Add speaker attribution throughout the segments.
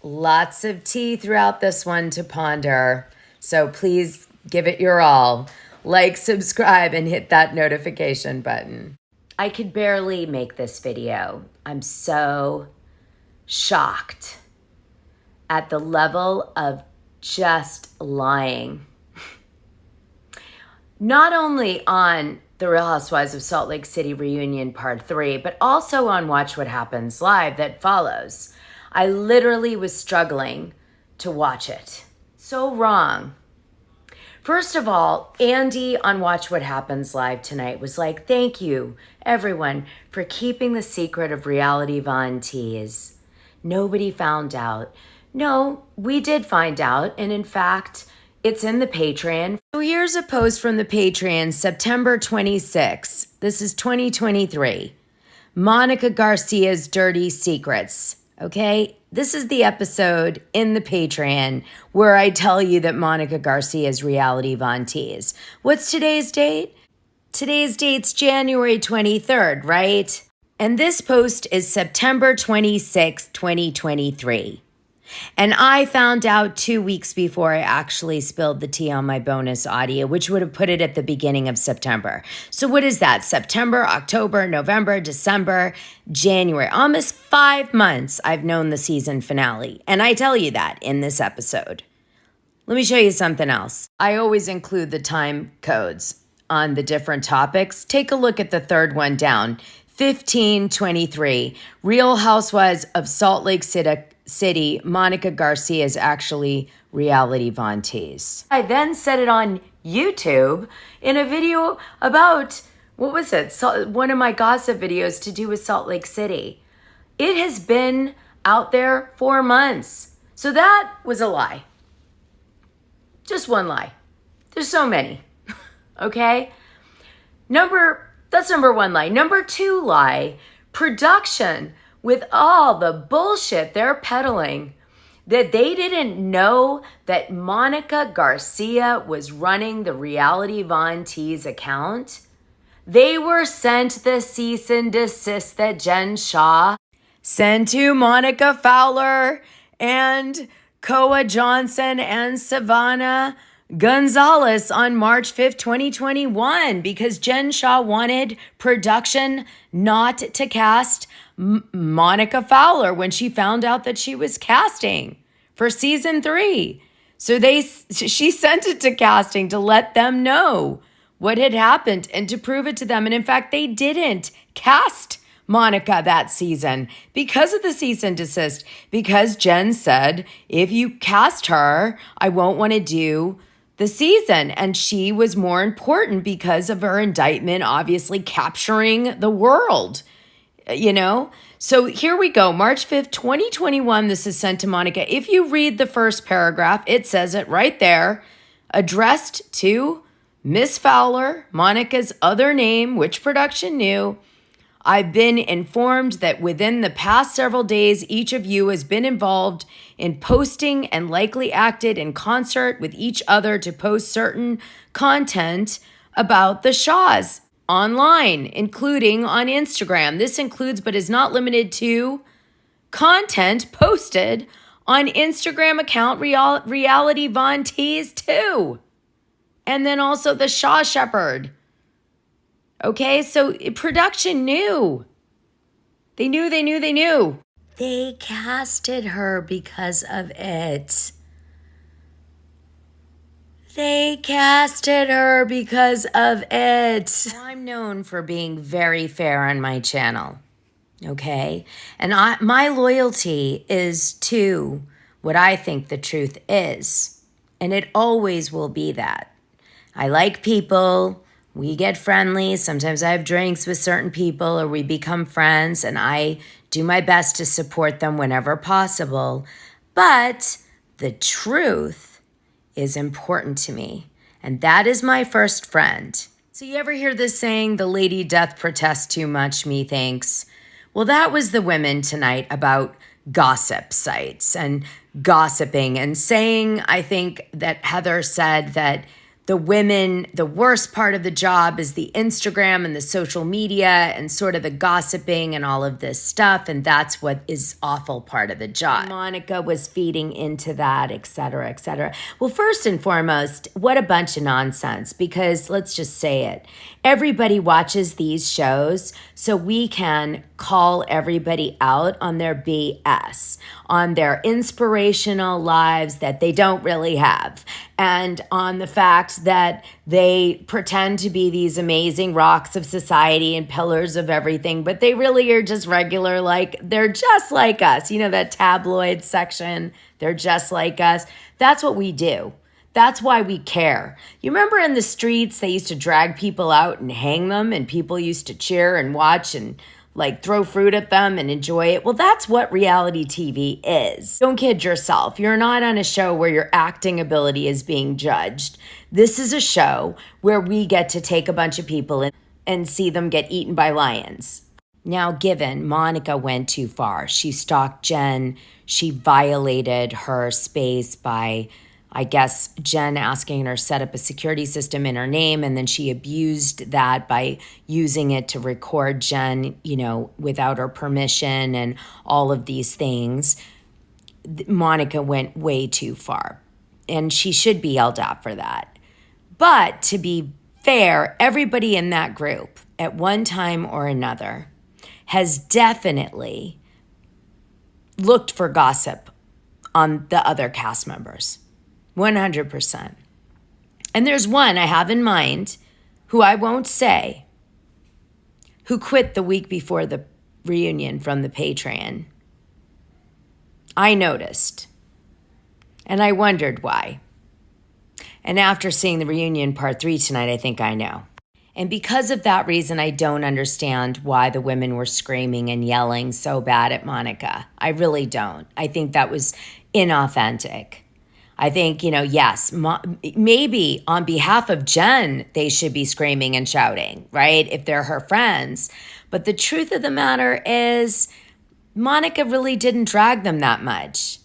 Speaker 1: Lots of tea throughout this one to ponder. So please give it your all. Like, subscribe, and hit that notification button. I could barely make this video. I'm so shocked at the level of just lying. Not only on the Real Housewives of Salt Lake City reunion part 3, but also on Watch What Happens Live that follows. I literally was struggling to watch it. So wrong. First of all, Andy on Watch What Happens Live tonight was like, thank you, everyone, for keeping the secret of reality Von Tease. Nobody found out. No, we did find out, and in fact, it's in the Patreon. So here's a post from the Patreon, September 26. This is 2023. Monica Garcia's Dirty Secrets. Okay, this is the episode in the Patreon where I tell you that Monica Garcia's reality Von Tease. What's today's date? Today's date's January 23rd, right? And this post is September 26, 2023. And I found out 2 weeks before I actually spilled the tea on my bonus audio, which would have put it at the beginning of September. So what is that? September, October, November, December, January. Almost 5 months I've known the season finale. And I tell you that in this episode. Let me show you something else. I always include the time codes on the different topics. Take a look at the third one down. 1523. Real Housewives of Salt Lake City, Monica Garcia is actually reality Von Tease. I then said it on YouTube in a video about, what was it? One of my gossip videos to do with Salt Lake City. It has been out there for months. So that was a lie. Just one lie. There's so many. Okay? That's number one lie. Number 2 lie, production. With all the bullshit they're peddling, that they didn't know that Monica Garcia was running the reality Von Tease account. They were sent the cease and desist that Jen Shah sent to Monica Fowler and Koa Johnson and Savannah Gonzalez on March 5th, 2021, because Jen Shah wanted production not to cast Monica Fowler when she found out that she was casting for season 3. So she sent it to casting to let them know what had happened and to prove it to them. And in fact, they didn't cast Monica that season because of the cease and desist, because Jen said, if you cast her, I won't want to do the season. And she was more important because of her indictment, obviously capturing the world, you know? So here we go. March 5th, 2021, this is sent to Monica. If you read the first paragraph, it says it right there, addressed to Miss Fowler, Monica's other name, which production knew. I've been informed that within the past several days, each of you has been involved in posting and likely acted in concert with each other to post certain content about the Shahs online, including on Instagram. This includes, but is not limited to, content posted on Instagram account Reality Von Tease too. And then also the Shah Shepherd. Okay, so production knew. They knew. They casted her because of it. They casted her because of it. I'm known for being very fair on my channel, okay? And my loyalty is to what I think the truth is, and it always will be that. I like people. We get friendly. Sometimes I have drinks with certain people or we become friends, and I do my best to support them whenever possible. But the truth is important to me, and that is my first friend. So you ever hear this saying, the lady doth protest too much, methinks? Well, that was the women tonight about gossip sites and gossiping and saying, I think that Heather said that the women, the worst part of the job is the Instagram and the social media and sort of the gossiping and all of this stuff. And that's what is awful part of the job. And Monica was feeding into that, et cetera, et cetera. Well, first and foremost, what a bunch of nonsense, because let's just say it. Everybody watches these shows so we can call everybody out on their BS, on their inspirational lives that they don't really have, and on the fact that they pretend to be these amazing rocks of society and pillars of everything, but they really are just regular, like they're just like us. You know, that tabloid section, they're just like us. That's what we do. That's why we care. You remember in the streets, they used to drag people out and hang them, and people used to cheer and watch and like throw fruit at them and enjoy it. Well, that's what reality TV is. Don't kid yourself. You're not on a show where your acting ability is being judged. This is a show where we get to take a bunch of people and see them get eaten by lions. Now, given Monica went too far, she stalked Jen. She violated her space by, I guess, Jen asking her to set up a security system in her name, and then she abused that by using it to record Jen, you know, without her permission and all of these things. Monica went way too far, and she should be yelled at for that. But to be fair, everybody in that group at one time or another has definitely looked for gossip on the other cast members. 100%. And there's one I have in mind, who I won't say, who quit the week before the reunion from the Patreon. I noticed, and I wondered why. And after seeing the reunion part 3 tonight, I think I know. And because of that reason, I don't understand why the women were screaming and yelling so bad at Monica. I really don't. I think that was inauthentic. I think, you know, yes, maybe on behalf of Jen, they should be screaming and shouting, right? If they're her friends. But the truth of the matter is, Monica really didn't drag them that much.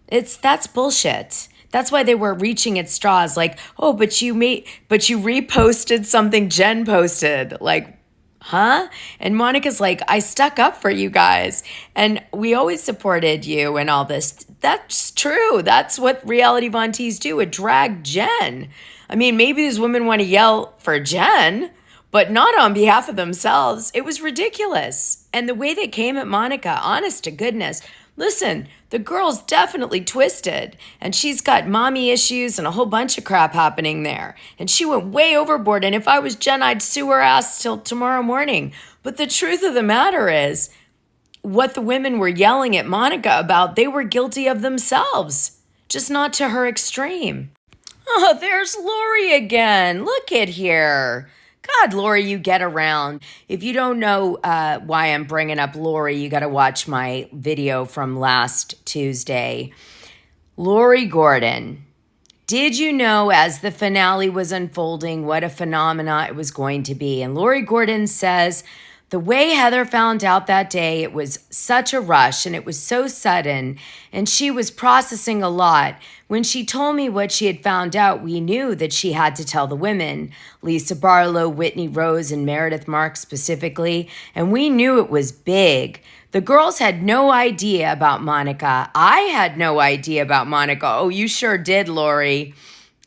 Speaker 1: That's bullshit. That's why they were reaching at straws like, oh, but you reposted something Jen posted. Like, huh? And Monica's like, I stuck up for you guys, and we always supported you and all this. That's true. That's what reality Vontees do. It dragged Jen. I mean, maybe these women want to yell for Jen, but not on behalf of themselves. It was ridiculous. And the way they came at Monica, honest to goodness, listen, the girl's definitely twisted, and she's got mommy issues and a whole bunch of crap happening there. And she went way overboard, and if I was Jen, I'd sue her ass till tomorrow morning. But the truth of the matter is, what the women were yelling at Monica about, they were guilty of themselves, just not to her extreme. Oh, there's Lori again. Look at here. God, Lori, you get around. If you don't know why I'm bringing up Lori, you got to watch my video from last Tuesday. Lori Gordon. Did you know as the finale was unfolding what a phenomena it was going to be? And Lori Gordon says, the way Heather found out that day, it was such a rush and it was so sudden, and she was processing a lot. When she told me what she had found out, we knew that she had to tell the women, Lisa Barlow, Whitney Rose, and Meredith Marks specifically, and we knew it was big. The girls had no idea about Monica. I had no idea about Monica. Oh, you sure did, Lori.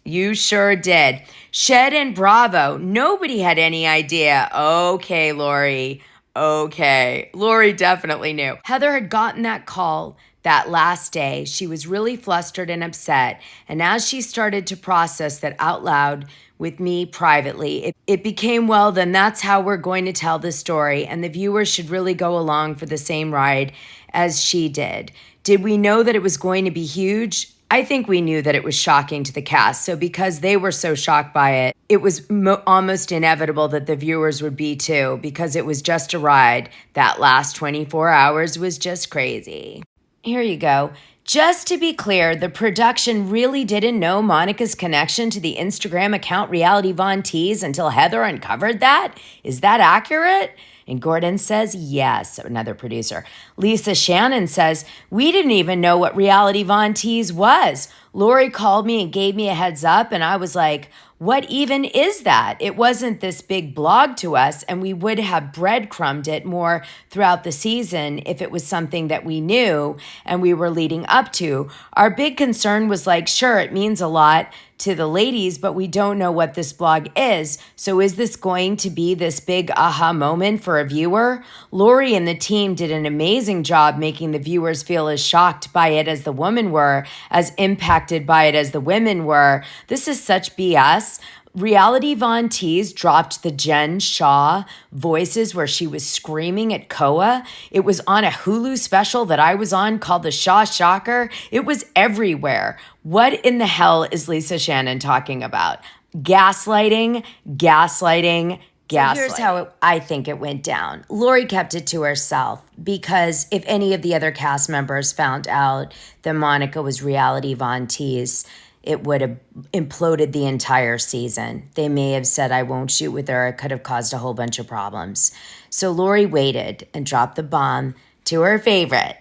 Speaker 1: You sure did. Shed and Bravo, nobody had any idea. Okay, Lori. Okay. Lori definitely knew. Heather had gotten that call that last day. She was really flustered and upset. And as she started to process that out loud with me privately, it became, well, then that's how we're going to tell the story. And the viewers should really go along for the same ride as she did. Did we know that it was going to be huge? I think we knew that it was shocking to the cast. So because they were so shocked by it, it was almost inevitable that the viewers would be too, because it was just a ride. That last 24 hours was just crazy. Here you go. Just to be clear, the production really didn't know Monica's connection to the Instagram account Reality Von Tease until Heather uncovered that? Is that accurate? And Gordon says, yes, another producer. Lisa Shannon says, we didn't even know what Reality Von Tease was. Lori called me and gave me a heads up, and I was like, what even is that? It wasn't this big blog to us, and we would have breadcrumbed it more throughout the season if it was something that we knew and we were leading up to. Our big concern was like, sure, it means a lot to the ladies, but we don't know what this blog is. So is this going to be this big aha moment for a viewer? Lori and the team did an amazing job making the viewers feel as shocked by it as the women were, as impacted by it as the women were. This is such BS. Reality Von Teese dropped the Jen Shah voices where she was screaming at Koa. It was on a Hulu special that I was on called The Shah Shocker. It was everywhere. What in the hell is Lisa Shannon talking about? Gaslighting, gaslighting, gaslighting. So here's how I think it went down. Lori kept it to herself because if any of the other cast members found out that Monica was Reality Von Teese, it would have imploded the entire season. They may have said, I won't shoot with her. It could have caused a whole bunch of problems. So Lori waited and dropped the bomb to her favorite,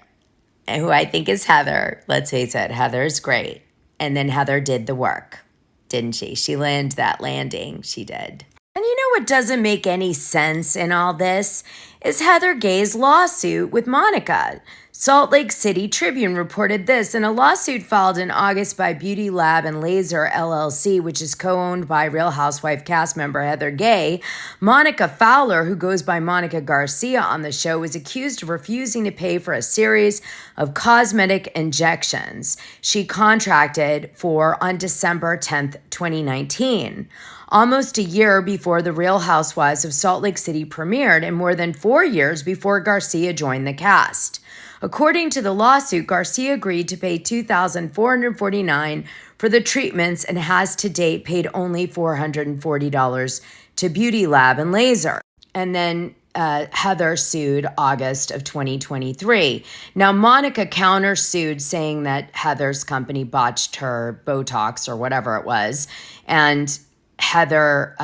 Speaker 1: who I think is Heather. Let's face it, Heather's great. And then Heather did the work, didn't she? She landed that landing. She did. And you know what doesn't make any sense in all this is Heather Gay's lawsuit with Monica. Salt Lake City Tribune reported this in a lawsuit filed in August by Beauty Lab and Laser LLC, which is co-owned by Real Housewife cast member Heather Gay. Monica Fowler, who goes by Monica Garcia on the show, was accused of refusing to pay for a series of cosmetic injections she contracted for on December 10th, 2019. Almost a year before The Real Housewives of Salt Lake City premiered and more than 4 years before Garcia joined the cast. According to the lawsuit, Garcia agreed to pay $2,449 for the treatments and has to date paid only $440 to Beauty Lab and Laser. And then Heather sued August of 2023. Now, Monica countersued saying that Heather's company botched her Botox or whatever it was, and Heather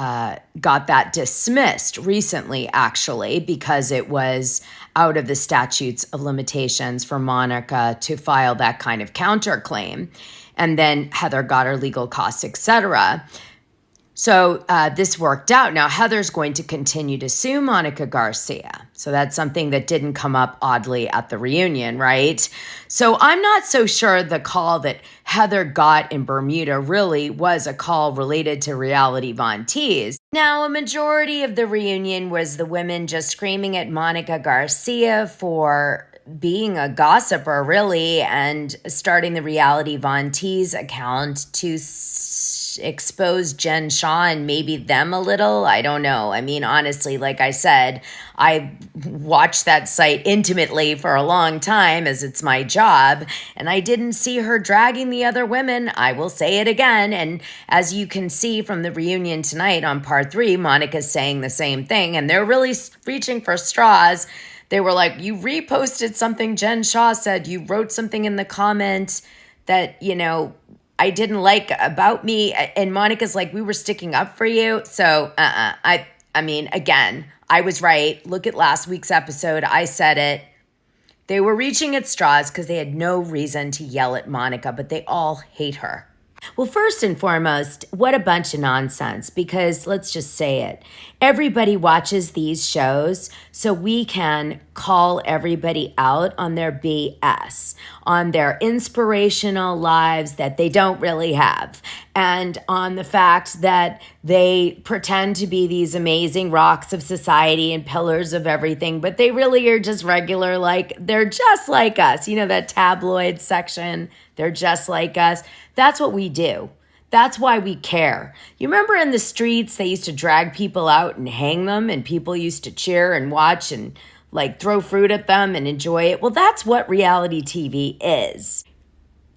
Speaker 1: got that dismissed recently, actually, because it was out of the statutes of limitations for Monica to file that kind of counterclaim. And then Heather got her legal costs, etc. So this worked out. Now, Heather's going to continue to sue Monica Garcia. So that's something that didn't come up oddly at the reunion, right? So I'm not so sure the call that Heather got in Bermuda really was a call related to Reality Von Teese. Now, a majority of the reunion was the women just screaming at Monica Garcia for being a gossiper, really, and starting the Reality Von Teese account to expose Jen Shah and maybe them a little. I don't know. I mean, honestly, like I said, I watched that site intimately for a long time as it's my job, and I didn't see her dragging the other women. I will say it again. And as you can see from the reunion tonight on part 3, Monica's saying the same thing, and they're really reaching for straws. They were like, you reposted something Jen Shah said. You wrote something in the comment that, you know, I didn't like about me. And Monica's like, we were sticking up for you. So I mean, again, I was right. Look at last week's episode. I said it. They were reaching at straws because they had no reason to yell at Monica, but they all hate her. Well, first and foremost, what a bunch of nonsense, because let's just say it. Everybody watches these shows so we can call everybody out on their BS, on their inspirational lives that they don't really have, and on the fact that they pretend to be these amazing rocks of society and pillars of everything, but they really are just regular, like they're just like us. You know, that tabloid section, they're just like us. That's what we do. That's why we care. You remember in the streets, they used to drag people out and hang them, and people used to cheer and watch and like throw fruit at them and enjoy it. Well, that's what reality TV is.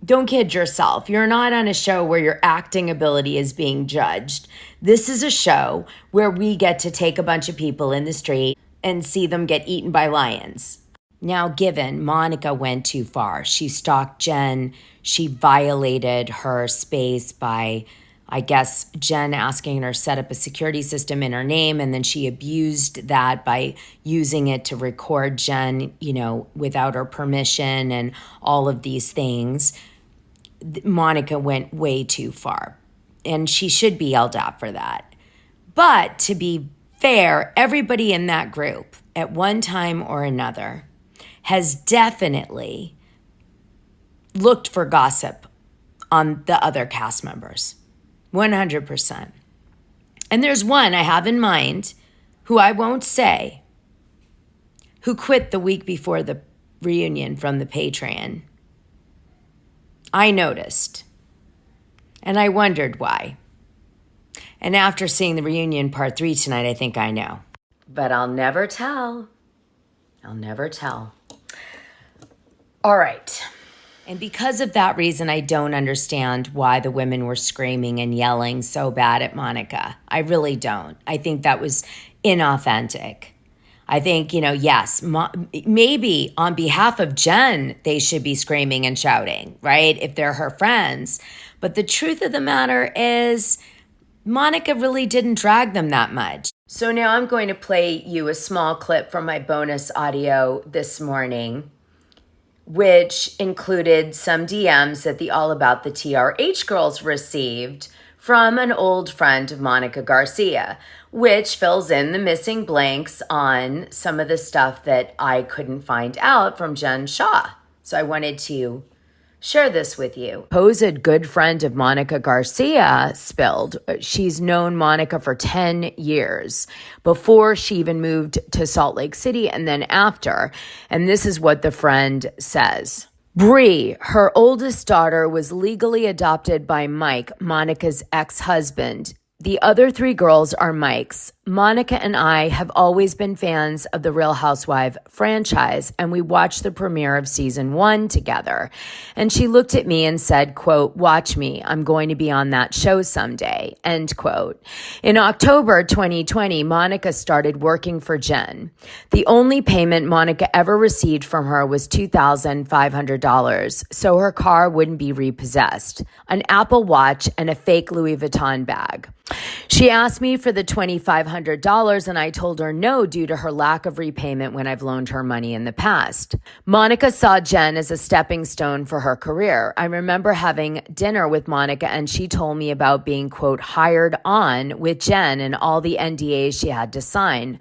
Speaker 1: Don't kid yourself. You're not on a show where your acting ability is being judged. This is a show where we get to take a bunch of people in the street and see them get eaten by lions. Now, given Monica went too far, she stalked Jen, she violated her space by, I guess, Jen asking her to set up a security system in her name, and then she abused that by using it to record Jen, you know, without her permission and all of these things. Monica went way too far. and she should be yelled at for that. But to be fair, everybody in that group at one time or another has definitely looked for gossip on the other cast members. 100%. And there's one I have in mind who I won't say, who quit the week before the reunion from the Patreon. I noticed, and I wondered why. And after seeing the reunion part 3 tonight, I think I know. But I'll never tell. I'll never tell. All right. And because of that reason, I don't understand why the women were screaming and yelling so bad at Monica. I really don't. I think that was inauthentic. I think, yes, maybe on behalf of Jen, they should be screaming and shouting, right? If they're her friends. But the truth of the matter is, Monica really didn't drag them that much. So now I'm going to play you a small clip from my bonus audio this morning, which included some DMs that the All About the TRH girls received from an old friend of Monica Garcia, which fills in the missing blanks on some of the stuff that I couldn't find out from Jen Shah. So I wanted to share this with you. Supposed good friend of Monica Garcia spilled. She's known Monica for 10 years, before she even moved to Salt Lake City and then after. And this is what the friend says. Bree, her oldest daughter, was legally adopted by Mike, Monica's ex-husband. The other 3 girls are Mike's. Monica and I have always been fans of the Real Housewives franchise, and we watched the premiere of season 1 together. And she looked at me and said, quote, "Watch me, I'm going to be on that show someday," end quote. In October 2020, Monica started working for Jen. The only payment Monica ever received from her was $2,500, so her car wouldn't be repossessed, an Apple Watch, and a fake Louis Vuitton bag. She asked me for the $2,500 and I told her no due to her lack of repayment when I've loaned her money in the past. Monica saw Jen as a stepping stone for her career. I remember having dinner with Monica and she told me about being, quote, hired on with Jen and all the NDAs she had to sign.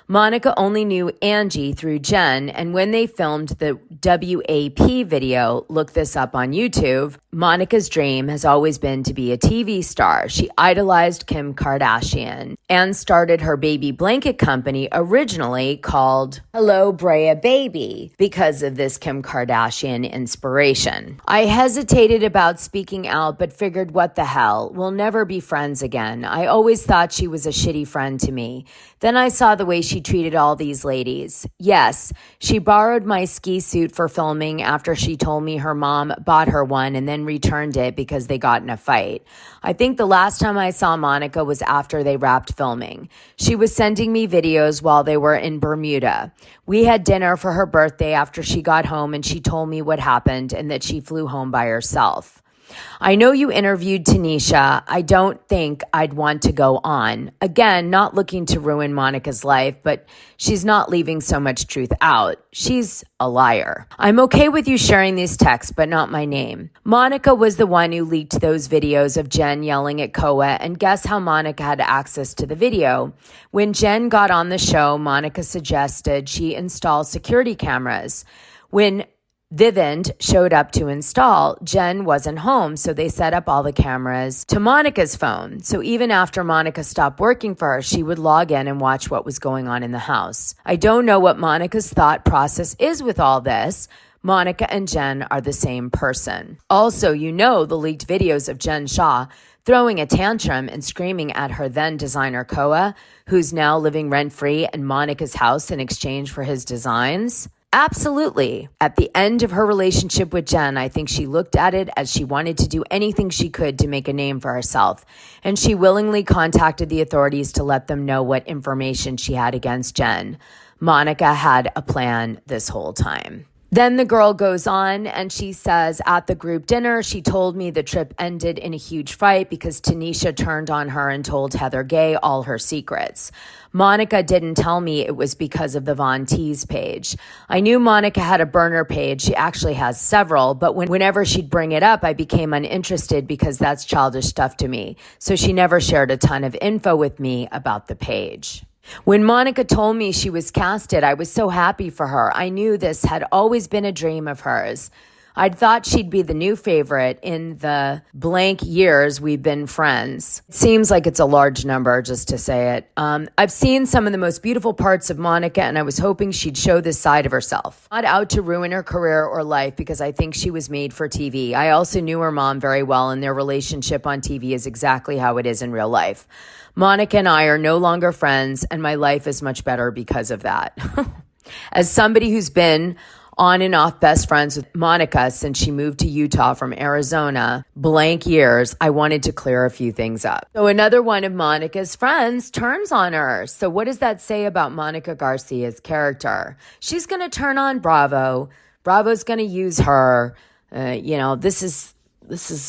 Speaker 1: Monica only knew Angie through Jen, and when they filmed the WAP video, look this up on YouTube, Monica's dream has always been to be a TV star. She idolized Kim Kardashian and started her baby blanket company originally called Hello Brea Baby because of this Kim Kardashian inspiration. I hesitated about speaking out, but figured what the hell, we'll never be friends again. I always thought she was a shitty friend to me. Then I saw the way she treated all these ladies. Yes, she borrowed my ski suit for filming after she told me her mom bought her one and then returned it because they got in a fight. I think the last time I saw Monica was after they wrapped filming. She was sending me videos while they were in Bermuda. We had dinner for her birthday after she got home and she told me what happened and that she flew home by herself. I know you interviewed Tanisha. I don't think I'd want to go on. Again, not looking to ruin Monica's life, but she's not leaving so much truth out. She's a liar. I'm okay with you sharing these texts, but not my name. Monica was the one who leaked those videos of Jen yelling at Koa, and guess how Monica had access to the video? When Jen got on the show, Monica suggested she install security cameras. When Vivint showed up to install, Jen wasn't home, so they set up all the cameras to Monica's phone. So even after Monica stopped working for her, she would log in and watch what was going on in the house. I don't know what Monica's thought process is with all this. Monica and Jen are the same person. Also, the leaked videos of Jen Shah throwing a tantrum and screaming at her then designer Koa, who's now living rent-free in Monica's house in exchange for his designs. Absolutely. At the end of her relationship with Jen, I think she looked at it as she wanted to do anything she could to make a name for herself, and she willingly contacted the authorities to let them know what information she had against Jen. Monica had a plan this whole time. Then the girl goes on and she says at the group dinner, she told me the trip ended in a huge fight because Tanisha turned on her and told Heather Gay all her secrets. Monica didn't tell me it was because of the Von Teese page. I knew Monica had a burner page. She actually has several, but whenever she'd bring it up, I became uninterested because that's childish stuff to me. So she never shared a ton of info with me about the page. When Monica told me she was casted, I was so happy for her. I knew this had always been a dream of hers. I'd thought she'd be the new favorite in the blank years we've been friends. It seems like it's a large number, just to say it. I've seen some of the most beautiful parts of Monica, and I was hoping she'd show this side of herself. Not out to ruin her career or life, because I think she was made for TV. I also knew her mom very well, and their relationship on TV is exactly how it is in real life. Monica and I are no longer friends, and my life is much better because of that. As somebody who's been on and off best friends with Monica since she moved to Utah from Arizona, blank years, I wanted to clear a few things up. So another one of Monica's friends turns on her. So what does that say about Monica Garcia's character? She's going to turn on Bravo. Bravo's going to use her. This is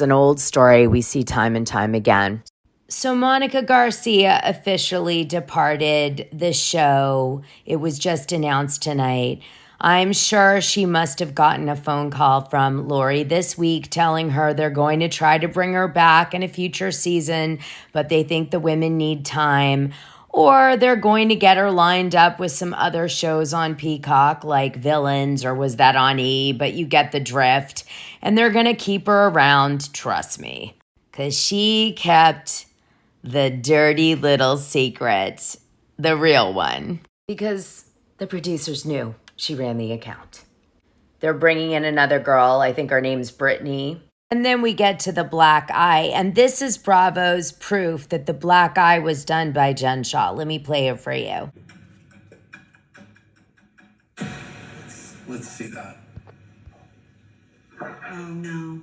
Speaker 1: an old story we see time and time again. So Monica Garcia officially departed the show. It was just announced tonight. I'm sure she must have gotten a phone call from Lori this week telling her they're going to try to bring her back in a future season, but they think the women need time. Or they're going to get her lined up with some other shows on Peacock like Villains, or was that on E? But you get the drift. And they're going to keep her around, trust me. Because she kept the dirty little secret, the real one. Because the producers knew she ran the account. They're bringing in another girl. I think her name's Brittany. And then we get to the black eye. And this is Bravo's proof that the black eye was done by Jen Shah. Let me play it for you.
Speaker 2: Let's see that.
Speaker 3: Oh, no.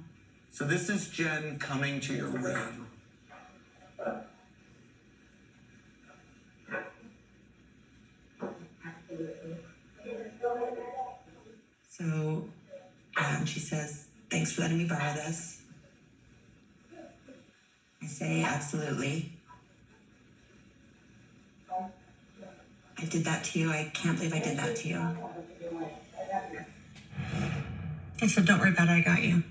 Speaker 2: So this is Jen coming to your room.
Speaker 3: So she says, thanks for letting me borrow this. I say, absolutely. I did that to you. I can't believe I did that to you. I said, don't worry about it. I got you.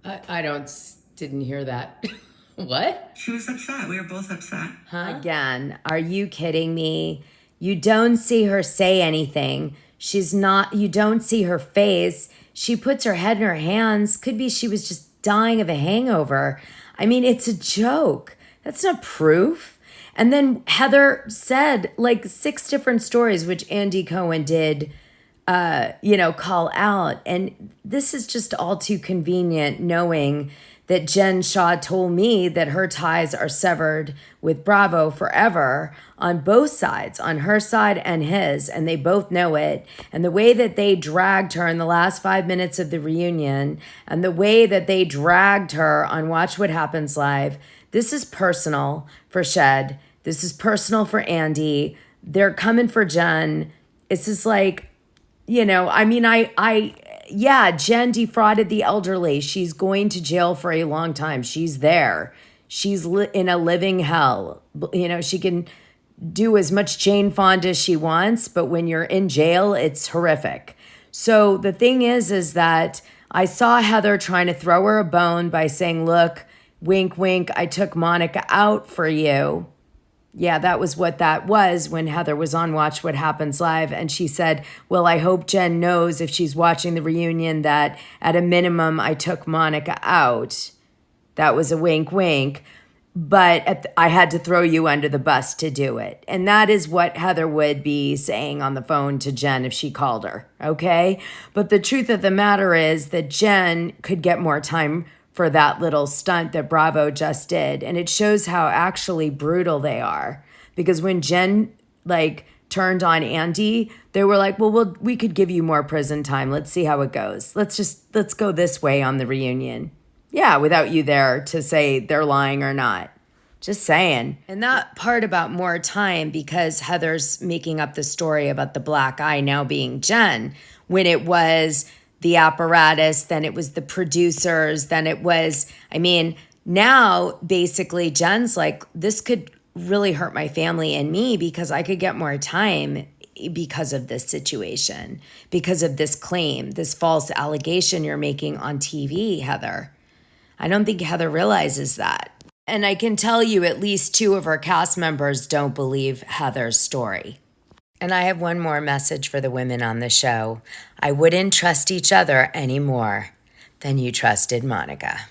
Speaker 1: I didn't hear that. What?
Speaker 3: She was upset. We were both upset.
Speaker 1: Huh? Again, are you kidding me? You don't see her say anything. You don't see her face. She puts her head in her hands. Could be she was just dying of a hangover. I mean, it's a joke. That's not proof. And then Heather said like 6 different stories, which Andy Cohen did, call out. And this is just all too convenient, knowing that Jen Shah told me that her ties are severed with Bravo forever on both sides, on her side and his, and they both know it. And the way that they dragged her in the last 5 minutes of the reunion, and the way that they dragged her on Watch What Happens Live, this is personal for Shed. This is personal for Andy. They're coming for Jen. It's just like, Jen defrauded the elderly. She's going to jail for a long time. She's there. She's in a living hell. She can do as much Jane Fonda as she wants, but when you're in jail, it's horrific. So the thing is that I saw Heather trying to throw her a bone by saying, look, wink, wink, I took Monica out for you. Yeah, that was what that was when Heather was on Watch What Happens Live. And she said, well, I hope Jen knows if she's watching the reunion that at a minimum, I took Monica out. That was a wink, wink. But I had to throw you under the bus to do it. And that is what Heather would be saying on the phone to Jen if she called her, okay? But the truth of the matter is that Jen could get more time for that little stunt that Bravo just did. And it shows how actually brutal they are. Because when Jen, turned on Andy, they were like, well, we could give you more prison time. Let's see how it goes. Let's go this way on the reunion. Yeah, without you there to say they're lying or not. Just saying. And that part about more time, because Heather's making up the story about the black eye now being Jen, when it was the apparatus, then it was the producers, then it was, now basically Jen's like, this could really hurt my family and me because I could get more time because of this situation, because of this claim, this false allegation you're making on TV, Heather. I don't think Heather realizes that. And I can tell you at least 2 of her cast members don't believe Heather's story. And I have one more message for the women on the show. I wouldn't trust each other any more than you trusted Monica.